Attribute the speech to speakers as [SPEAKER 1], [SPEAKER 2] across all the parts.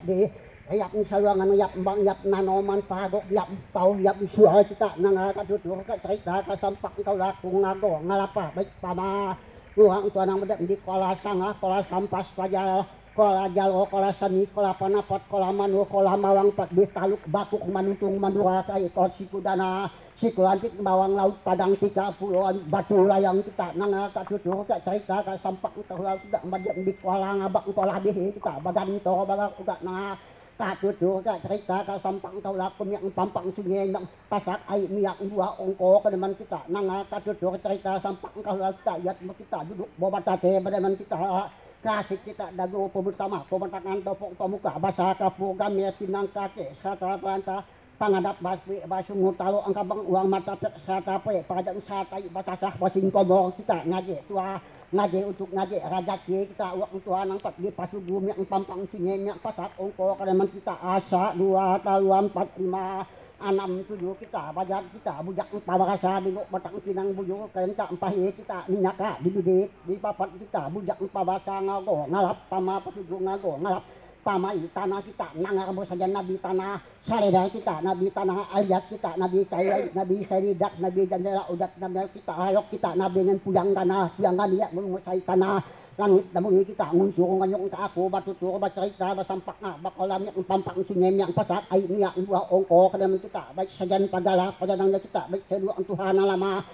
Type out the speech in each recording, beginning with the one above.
[SPEAKER 1] di yap ni saluangan yap bang yap nanoman pagok yap tau yap suara kita nang katutur ka cerita ka sampak kau laku ngago ngalapa baik pama luang tuanang medek di kola sanga kola sampas pajal kola jalo kola sani kola panapat kola manu kola mawang pat di taluk bakuk manutung mandura kai ko sikudana sikulantik bawang laut padang 30 batu layang kita nang katutur ka cerita ka sampak kau laku dak medek di kola ngabak kola di kita bagan to bagak uga nang katutur ka cerita ka sampang kau laku yang pampang sungai nang pasak air miak dua ongko kedeman kita nang katutur cerita sampang kau laku yat kita duduk bobat tate kedeman kita kasih kita dagu pemutama pementakan topok pemuka basa kapu gamya sinang kake satra peranta pangadap baswi basungu talo angkabang uang mata sata pe pajak satai batasah basing komor kita ngaji tua ngaji untuk ngaji rajaki kita uang tuan nang pat di pasugu yang pampang sungai yang pasak ongko kedeman kita asa 2 taluan 4 5 6 7 kita bajak kita bujak pabarasa di batang pinang bujuk kenta empahi kita minyaka di bidik di papat kita bujak pabasa ngago ngalap pama pasugu ngago ngalap pamai tanah kita nangar saja nabi tanah sareda kita nabi tanah alias kita nabi kaya nabi seridak nabi jandela udat nabi kita ayok kita nabi dengan puyang tanah ya mengusai tanah langit namun kita ngunsur nganyong ka ako batutur bacerita basampak nga bakolam yang pampang sungai yang pasak ay niya dua ongko kedaman kita baik sajan pagala padadangnya kita baik sa ang Tuhan ang lama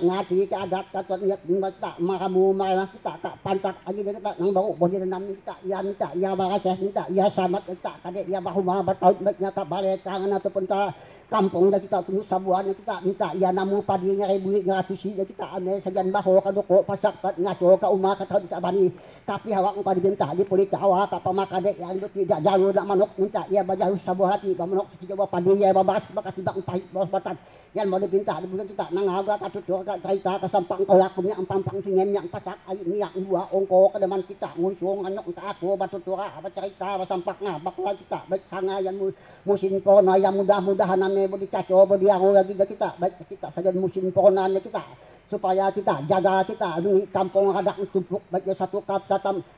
[SPEAKER 1] ngati ka adat katwat niya kita maramu marana kita ka pantak agi kita nang bau bodi nam kita ya barasah kita ya samat kita kade ya bahuma bataut baik nya ka balik kangen ataupun ka kampung dah kita tunggu sabuan kita minta ya namu padi ngaribu ngatusi kita ane sajan baho kadoko pasak pat ngaco ka umah ka kita bani tapi hawak padi minta di puli kawa ka pamakade yang tidak jalu dak manok minta ya bajahu sabuah hati manok coba padi ya babas bakas bak pahit bos batat yang mau dipinta di bulan kita nang aga ka tutur ka cerita ka sampang kolakum yang pampang singen yang pasak ai niak dua ongko ke deman kita ngunsung anok ka aku batutura apa cerita basampak nga bakla kita baik sanga yang musim corona yang mudah-mudahan bodi kaco bodi aku lagi kita baik kita saja musim coronanya kita supaya kita jaga kita di kampung ada tumpuk baik satu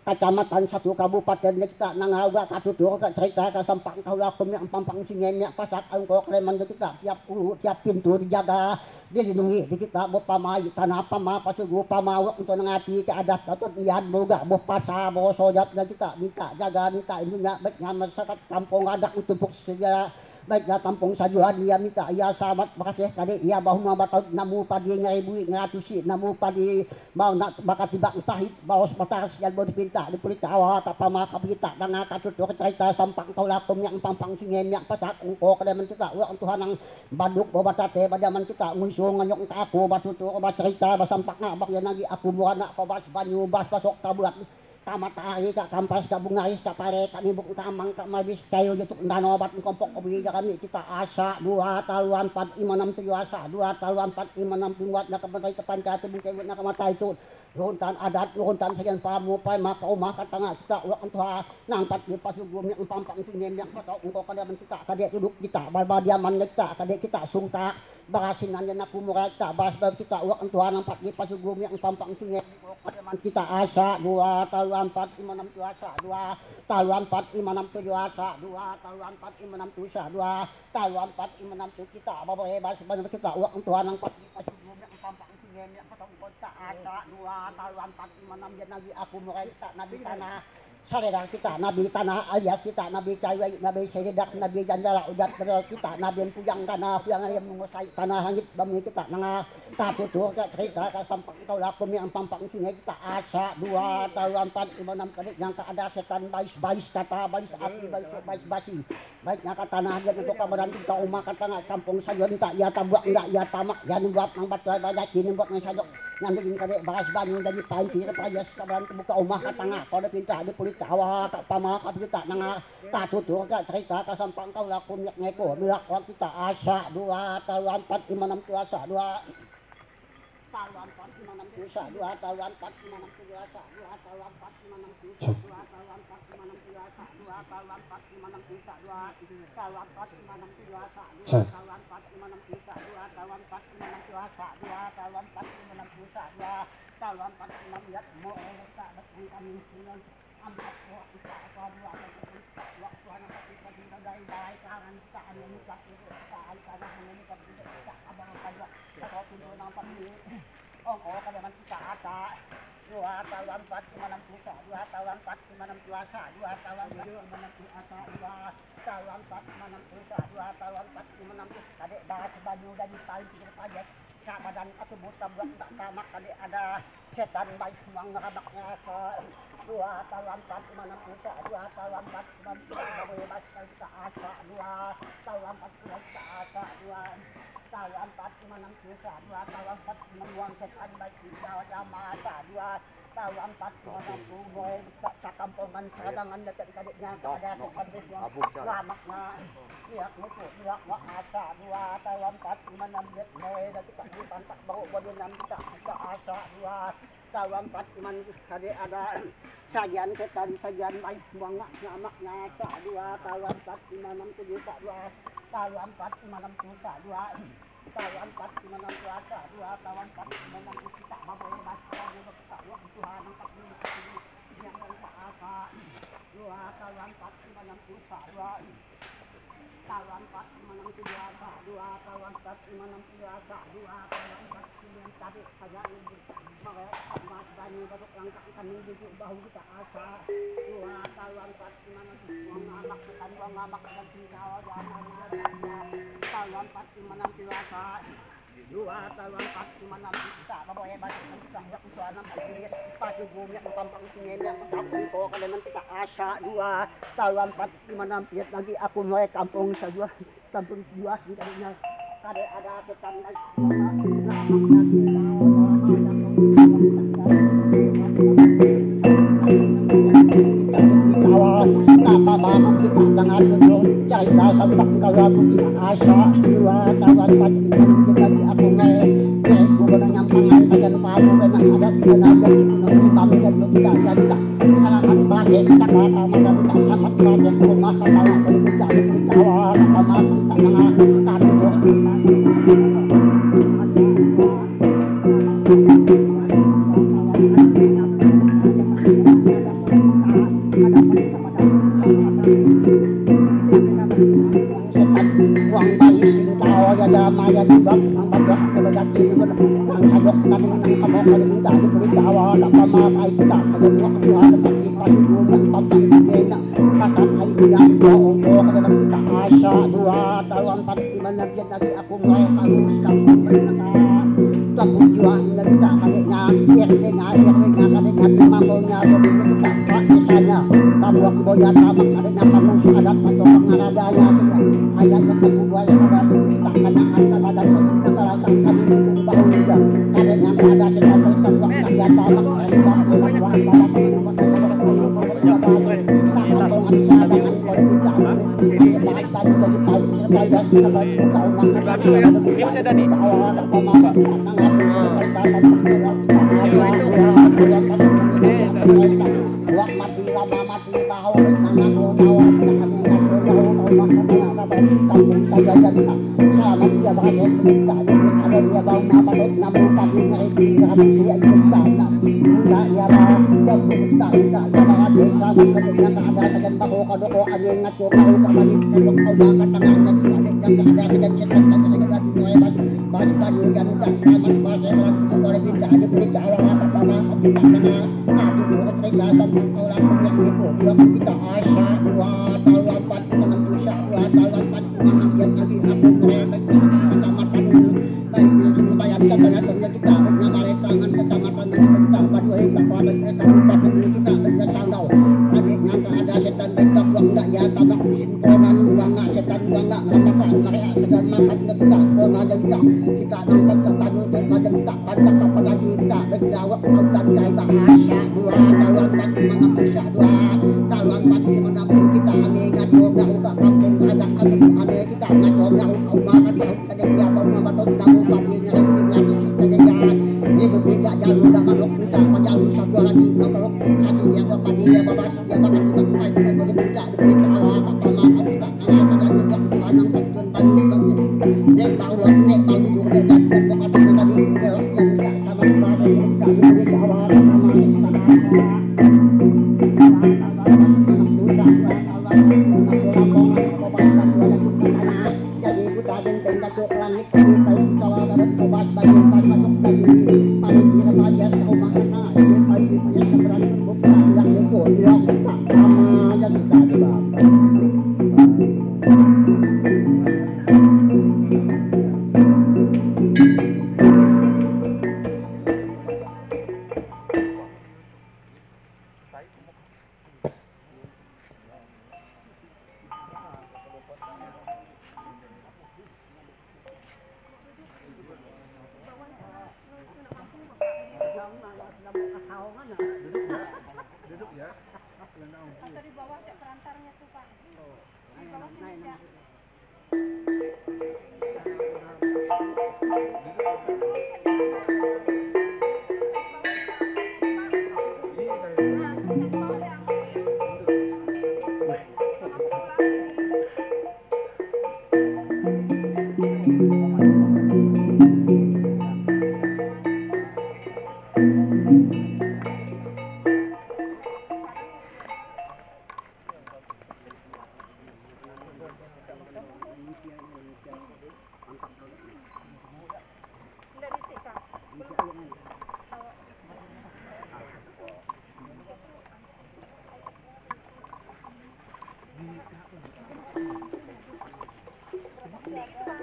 [SPEAKER 1] kecamatan satu kabupaten kita nangauga katutur ka cerita ka sampang kaulakum yang pampang singen yang pasak angko kreman kita tiap tiap pintu dijaga dilindungi di kita bo pamai tanah pama pasugu pamawak untuk ngati ke adat atau nian boga bo pasa bo sojat kita minta jaga minta indunya baik masyarakat kampung ada tumpuk saja baiklah kampung sajuan dia minta ya sahabat makasih tadi ya bahwa batal namu padi ngaribu ngatusi namu padi mau nak bakat tibak tahit bawas batas yang mau dipinta dipuli kawa tak pama kapita dan katutur cerita sampang kau lakum yang pampang singen yang pasak ungko kedaman kita uang Tuhan yang baduk babatate badaman kita ngunsung nganyok ka aku batutur bacerita basampak ngabak yang lagi aku muana kobas banyu bas pasok tabulat tamatari ka kampas ka bungais ka pare ka nibuk tamang ka mabis kayo jutuk danobat kompok obligya kami kita asa 2 taluan 4 5 6 7 asa 2 taluan 4 5 6 7 na kapatay ka pancati bungkay na kamatay to runtan adat runtan sayan pamu pay maka umah katanga kita uang tuha nang pat di pasugum yang pampang singen yang patau ungko kadaman kita kadek duduk kita barbadiaman kita kadek kita sungka bakasin nanya na kumura kita bahas kita uang tuha nang pat di pasugum yang pampang singen kadaman kita asa 2 taluan 4 5 6 7 asa 2 taluan 4 5 6 7 asa 2 taluan 4 5 6 7 asa 2 taluan 4 5 6 7 kita babae bahas banyak kita uang tuha nang pat di pasugum yang pampang singen yang patau kita asa 2 taluan 4 5 6 yan lagi aku mulai kita nabi tanah sareda kita nabi tanah alias kita nabi cawai nabi seridak nabi jandala udat kita nabi pujang tanah pujang yang mengusai tanah langit bami kita nanga katutur ka cerita ka sampang kau lakum yang pampang sungai kita asa 2 taluan 4 5 6 kadek yang ada setan bais kata bais api bais basi baiknya kata tanah yang untuk kabaran kita umah kata kampung saja tak ya tabak enggak ya tamak ya buat nang batu banyak ini buat nang sajok yang bikin kadek bagas banyu jadi pancir pajas kabaran kebuka umah kata kalau pinta di pulit kawa tak pama kita nang katutur ka cerita ka sampang kau lakum yak ngeko milak kita asa 2 taluan 4 5 6 asa 2 taluan 4 5 6 asa 2 taluan 4 5 6 asa 2 taluan 4 5 6 asa 2 taluan 4 5 6 asa 2 taluan 4 5 6 asa 2 taluan 4 5 6 asa 2 taluan 4 5 6 asa 2 taluan 4 5 6 asa 2 taluan 4 5 6 asa 2 taluan 4 5 yak mo tak kami ambil kita apa dua ongko kalian kita asa dua tahun 4 dua tahun 4 dua tahun 4 dua tahun 4 dua tahun 4 kadek dah sebaju dan paling pikir pajak sak badan aku buta buat tak tamak kadek ada setan baik semua ngerabaknya ke dua tahun 4 dua tahun 4 bebas kita asa dua tahun 4 kita asa dua tahun 4 dua tahun 4 membuang setan baik kita jama dua tahun 4 tak kampungan sadangan dekat kadeknya ada setan yang lamaknya lihat itu lihat wak asa dua tahun 4 bet noy dan kita dipantak baru badan kita asa dua tahun 4 kadek ada sajian setan sajian baik semangat ngamaknya dua tahun 4 dua tahun 4 dua tahun 4 dua tahun 4 kita bawa bahasa kita buat Tuhan angkat yang berasa dua tahun 4 dua tahun 4 dua tahun 4 dua tahun 4 tadi saja mas bani baru langkah kami duduk bahu kita asa dua tahun 4 ngamak dan ngamak dan tinggal jangan tahun 4 dua tahun 4 bisa bawa hebat kita ya usaha pagi bumi pampang singen yang kampung ko kalian kita asa dua tahun 4 lagi aku mau kampung saja kampung dua kalinya ada setan kita dengan dulu cerita sampai kalau aku kita asa dua tahun 4 lagi aku aku benar nyampangan saja palu memang ada tenaga di gunung bambu dan kita jadi sangat baik kita kata makan tak sangat baik rumah sama yang boleh kita tawa sama kita tengah kami uang bayi singkau ya damai dibak nambah kelejati nang sadok nang sama kali minta diberi tawa tak pamakai kita sedang waktu ada bagi kasih yang pampang kena kasan ai bilang doa dalam kita asa dua tahun 4 biar lagi aku mulai harus kampung mereka kampung juang lagi tak kadeknya kadeknya makonya kita pak misalnya kamu aku boya tamak kadeknya kamu adat atau pengaradanya ayat ketemu buaya pada kita kena harta badan kita rasa kami itu bau juga kadeknya ada sedang bertambah ya tamak langit kami tahu kalau ada obat bagi masuk dari
[SPEAKER 2] Atau di bawah cek perantarnya tuh Pak. Di bawah sini cek.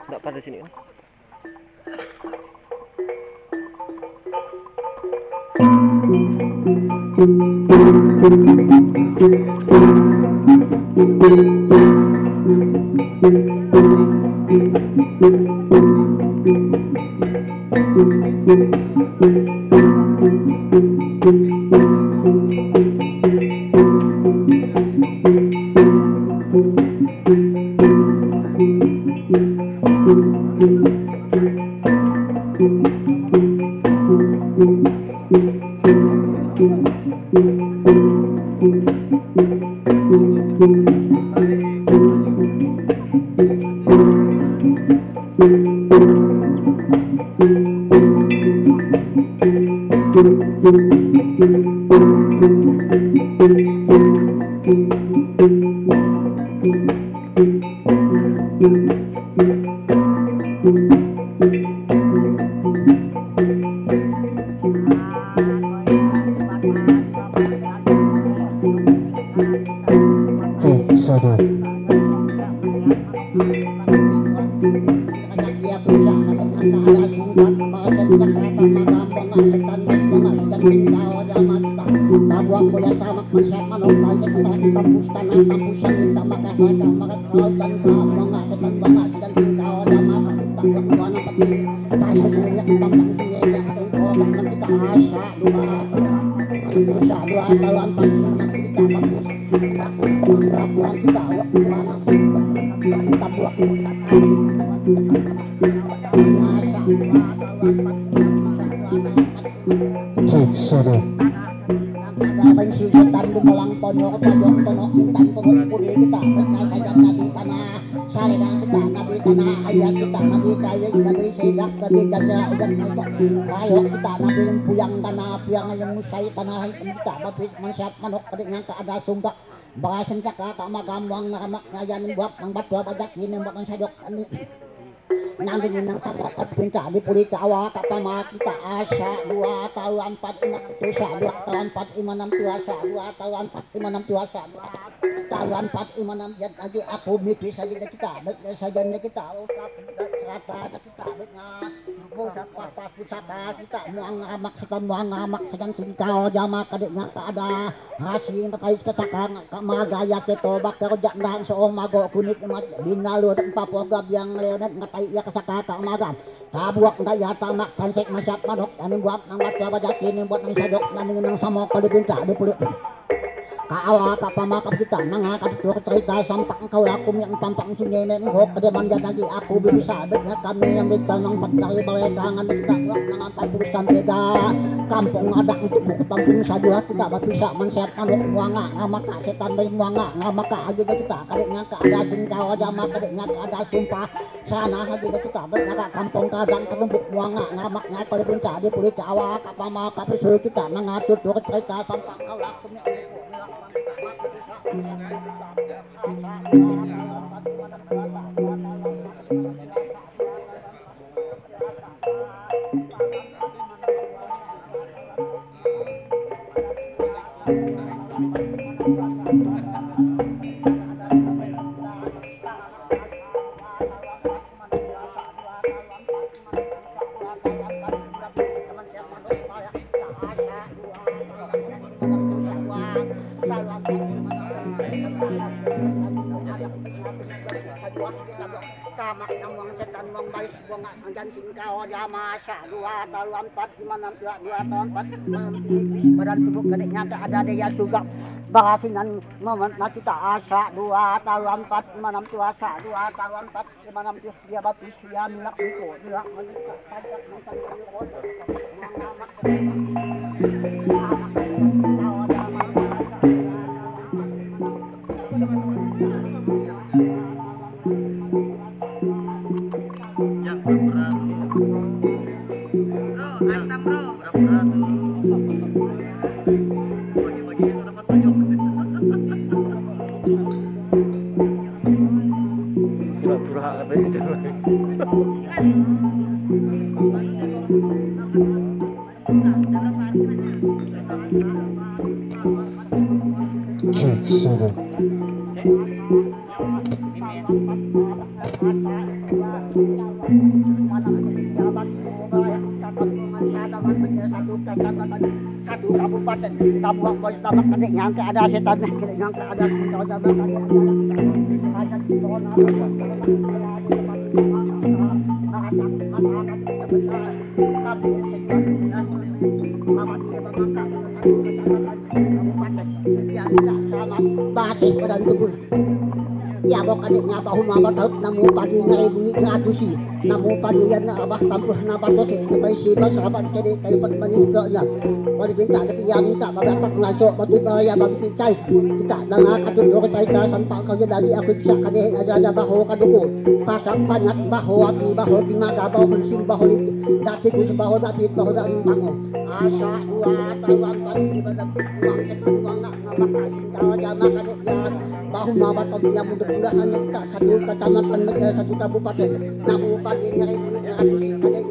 [SPEAKER 3] Enggak pada sini kan?
[SPEAKER 1] Bahasan cakap magambang ngamak ngayan buat ng batwa pajak ini buat ng sadok ani nandingin ng sabak at pinta di puli kawa kapama kita asa 2 tahun 4 inap tusa 2 tahun 4 imanam tuasa 2 tahun 4 imanam tuasa 2 tahun 4 imanam yan lagi aku mipis saja kita baik saja kita usap rata kita baik nga pusat apa pusaka kita muang amak sedang singkau jama kadiknya ada hasil kayu kesakang magaya keto bakter jandang soong mago kunik mat binalu dan papogab yang leonet ngatai ya kesakaka magam tabuak daya tamak kansek masyat manok aning buat nang matwa bajakin buat nang sadok naning nang samo kalibinta di pulit kaawa kapamakap kita nangakap tuwa cerita sampak kau lakum yang tampang sinenen hok kedeman lagi aku bisa dengan kami yang bicara nang patari balai tangan kita nang 40 sampai kampung ada untuk buku tampung saja kita bisa mensiapkan muanga ngamaka setan bayi muanga ngamaka aja kita kadeknya ada singkaw aja maka kadeknya ada sumpah sana aja kita berjaga kampung kadang ketembuk muanga ngamaknya kalau pinta di pulit awak kapamakap suruh kita nangatur tuwa cerita sampak kau lakum yang buah kita buah tamak namang setan wang baris bunga sanjan singkau jama sa dua taluan 4 5 6 2 tahun 4 menipis badan tubuh gede nyata ada daya sugap bahasinan moment na kita asa 2 taluan 4 5 6 tuasa 2 taluan 4 5 6 dia baptis dia milak itu milak menikah pajak mantan kanyukon mengamak
[SPEAKER 3] Pura-pura ada di jalan.
[SPEAKER 4] Check, 7.
[SPEAKER 1] Satu kabupaten Kabuang Boys Tabak Kadek nyangka ada setan kadek nyangka ada singkau tabak kadek ada zona Bahasa badan tubuh ya bok adiknya bahu mama tahu namu padi ngai bunyi ngatusi namu padi yan na abah tampuh na batos sampai si bas sahabat jadi kayu pat meninggalnya wali binta ada yang minta babatak ngaso batu ya bang picai kita nang akatun do kita sampang kau jadi aku bisa kade aja bahu kaduku pasang banyak bahu api bahu simaga bahu bersim bahu dati ku bahu dati bahu dari mango asa dua tahuan padi di badan uang setan uang nak nambah kawa jama kade ya bahu mama tahu yang mudah-mudahan kita satu kecamatan satu kabupaten namu padi nyari ada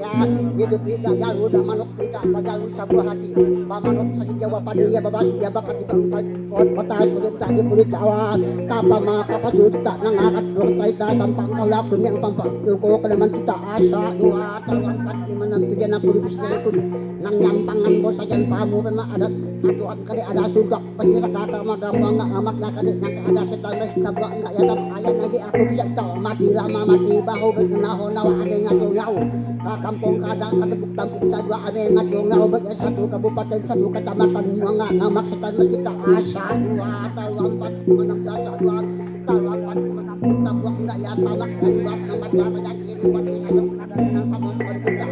[SPEAKER 1] ya hidup tidak jauh dah manuk tidak jauh sebuah hati manuk sakit jawa padi ya babas dia bakat di bangkai kota kulit tak di kulit awak kapa maka padu tak nangakat dong kita sampang kau lakun yang pampang ko kedeman kita asa 2 tahun 4 5 6 7 60 bis pun nang nyampangan bos sajan pamu memang ada atuan kade ada sugak pengira kata maka enggak amat nak kade ada setan sabak enggak ya ayat lagi aku bisa tahu mati lama mati bahu benaho nawa ada ngatur ngau kampung kadang kateguk tampung tajwa ada ngatur ngau bagi satu kabupaten satu kecamatan enggak ngamak setan kita asa 2 tahun 4 menang jasa 2 tahun 4 menang tabuak enggak ya tamak dari bab nama jama jadi buat bisa ada nang sama kita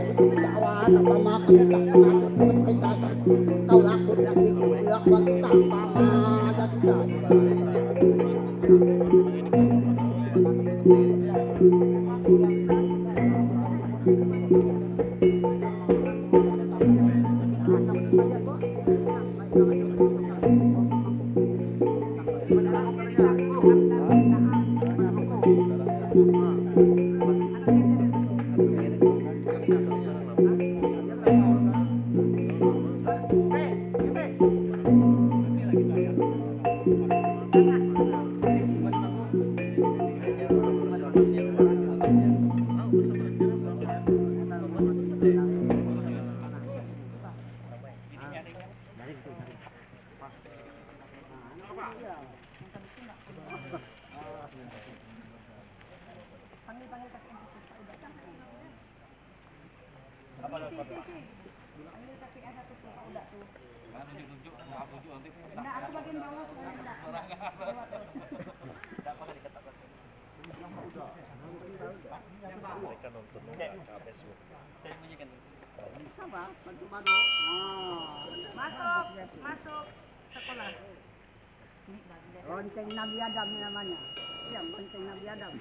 [SPEAKER 1] awal apa mak kita kita kau laku lagi ulah kita apa ada kita
[SPEAKER 2] Masuk sekolah.
[SPEAKER 1] Lonceng Nabi Adam namanya. Iya, lonceng Nabi Adam.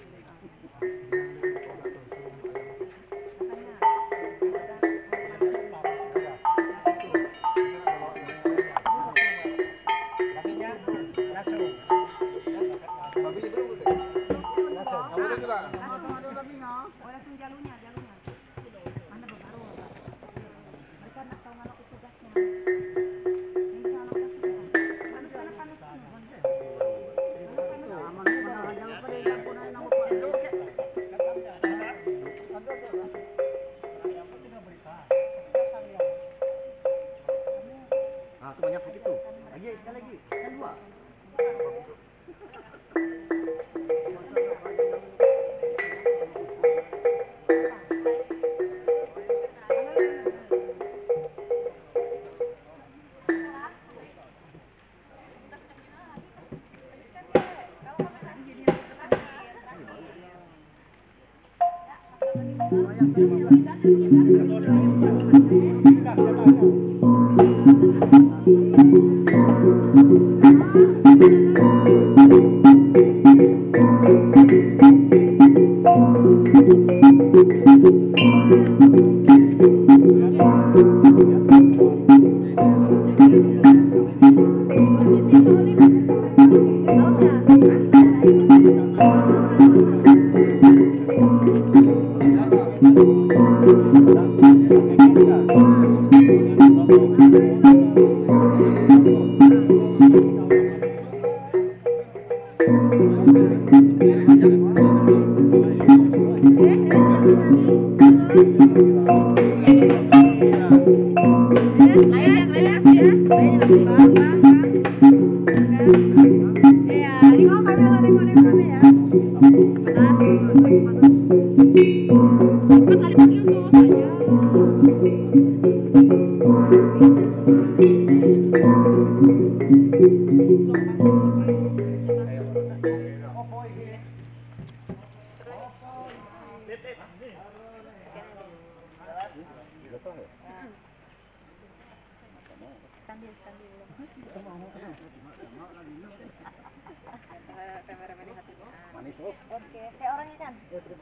[SPEAKER 2] Oke, kayak orangnya kan.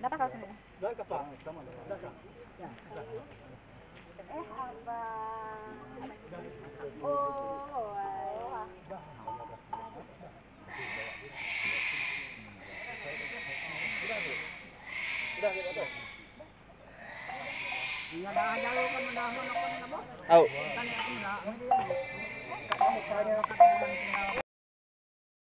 [SPEAKER 2] Dapat kalau sini. Abang. Oh, wah.
[SPEAKER 3] Au.